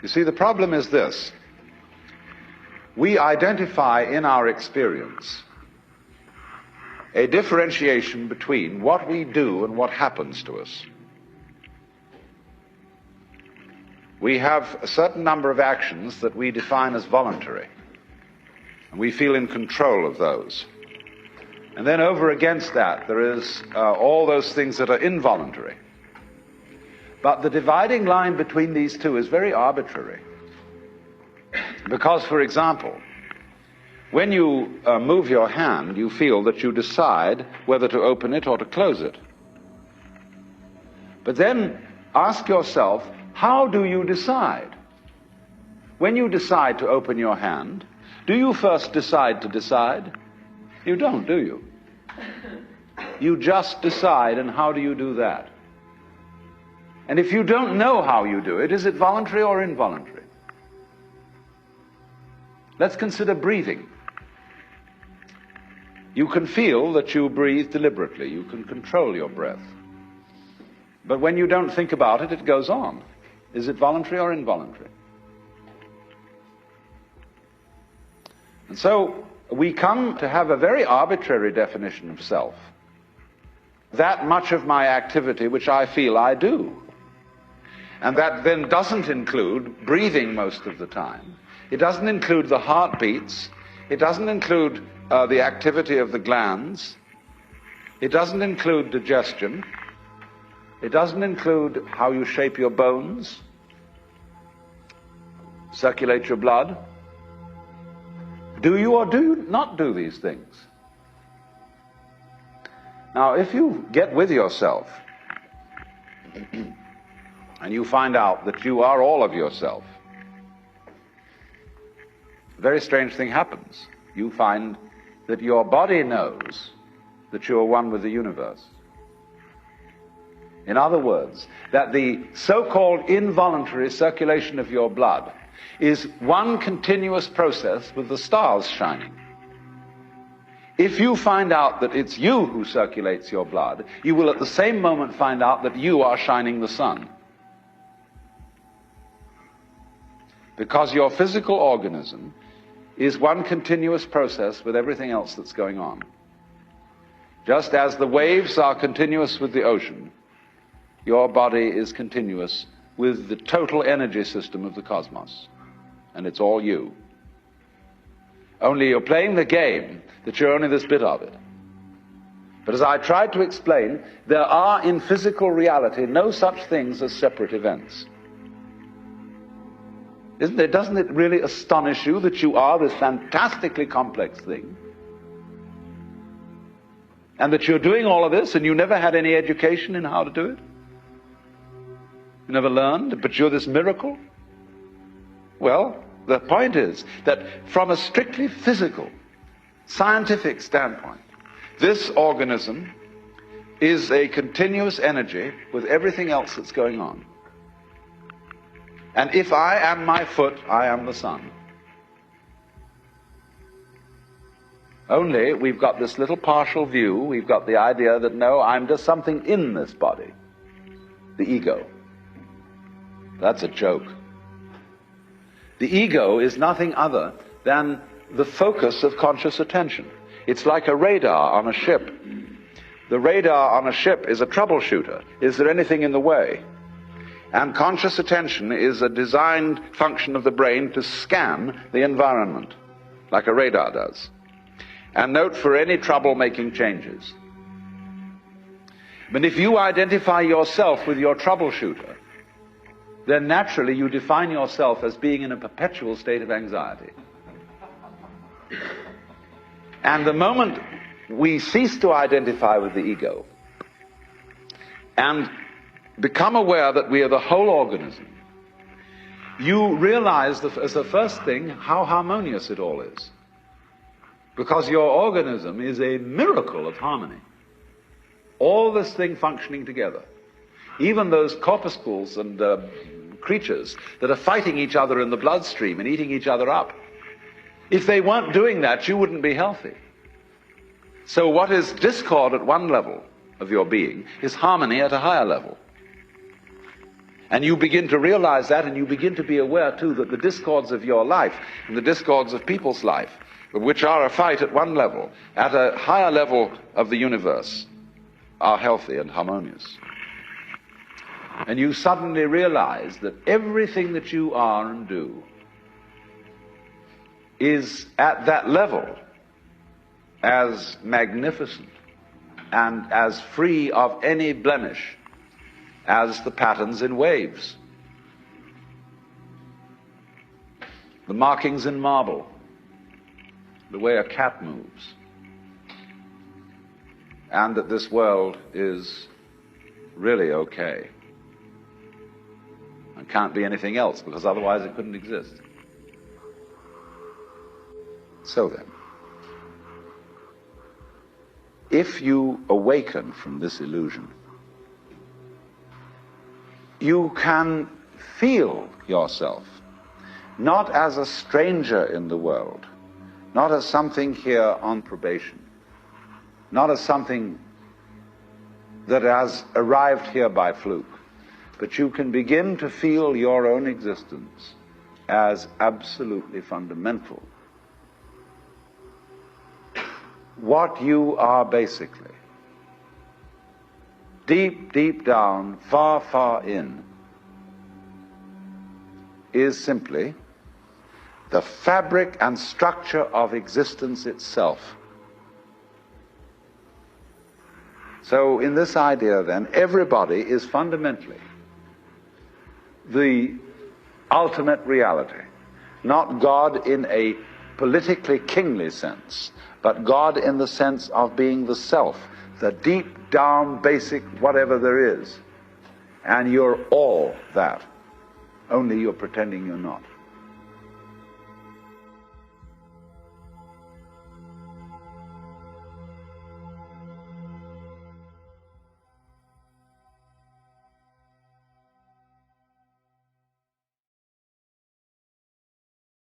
You see, the problem is this. We identify in our experience a differentiation between what we do and what happens to us. We have a certain number of actions that we define as voluntary, and we feel in control of those. And then over against that, there is all those things that are involuntary. But the dividing line between these two is very arbitrary. Because, for example, when you move your hand, you feel that you decide whether to open it or to close it. But then ask yourself, how do you decide? When you decide to open your hand, do you first decide to decide? You don't, do you? You just decide, and how do you do that? And if you don't know how you do it, is it voluntary or involuntary? Let's consider breathing. You can feel that you breathe deliberately. You can control your breath. But when you don't think about it, it goes on. Is it voluntary or involuntary? And so we come to have a very arbitrary definition of self. That much of my activity which I feel I do. And that then doesn't include breathing most of the time. It doesn't include the heartbeats. It doesn't include the activity of the glands. It doesn't include digestion. It doesn't include how you shape your bones, circulate your blood. Do you or do you not do these things? Now, if you get with yourself and you find out that you are all of yourself, a very strange thing happens. You find that your body knows that you are one with the universe. In other words, that the so-called involuntary circulation of your blood is one continuous process with the stars shining. If you find out that it's you who circulates your blood, you will at the same moment find out that you are shining the sun. Because your physical organism is one continuous process with everything else that's going on. Just as the waves are continuous with the ocean, your body is continuous with the total energy system of the cosmos. And it's all you. Only you're playing the game that you're only this bit of it. But as I tried to explain, there are in physical reality no such things as separate events. Doesn't it really astonish you that you are this fantastically complex thing? And that you're doing all of this and you never had any education in how to do it? You never learned, but you're this miracle? Well, the point is that from a strictly physical, scientific standpoint, this organism is a continuous energy with everything else that's going on. And if I am my foot, I am the sun. Only we've got this little partial view. We've got the idea that, no, I'm just something in this body. The ego. That's a joke. The ego is nothing other than the focus of conscious attention. It's like a radar on a ship. The radar on a ship is a troubleshooter. Is there anything in the way? And conscious attention is a designed function of the brain to scan the environment, like a radar does, and note for any trouble-making changes. But if you identify yourself with your troubleshooter, then naturally you define yourself as being in a perpetual state of anxiety. And the moment we cease to identify with the ego and become aware that we are the whole organism, you realize as the first thing how harmonious it all is. Because your organism is a miracle of harmony. All this thing functioning together. Even those corpuscles and creatures that are fighting each other in the bloodstream and eating each other up. If they weren't doing that, you wouldn't be healthy. So what is discord at one level of your being is harmony at a higher level. And you begin to realize that, and you begin to be aware, too, that the discords of your life and the discords of people's life, which are a fight at one level, at a higher level of the universe, are healthy and harmonious. And you suddenly realize that everything that you are and do is at that level as magnificent and as free of any blemish as the patterns in waves, the markings in marble, the way a cat moves, and that this world is really okay and can't be anything else, because otherwise it couldn't exist. So then, if you awaken from this illusion, you can feel yourself not as a stranger in the world, not as something here on probation, not as something that has arrived here by fluke, but you can begin to feel your own existence as absolutely fundamental. What you are basically, deep, deep down, far, far in, is simply the fabric and structure of existence itself. So in this idea, then, everybody is fundamentally the ultimate reality, not God in a politically kingly sense, but God in the sense of being the self, the deep down basic whatever there is. And you're all that, only you're pretending you're not.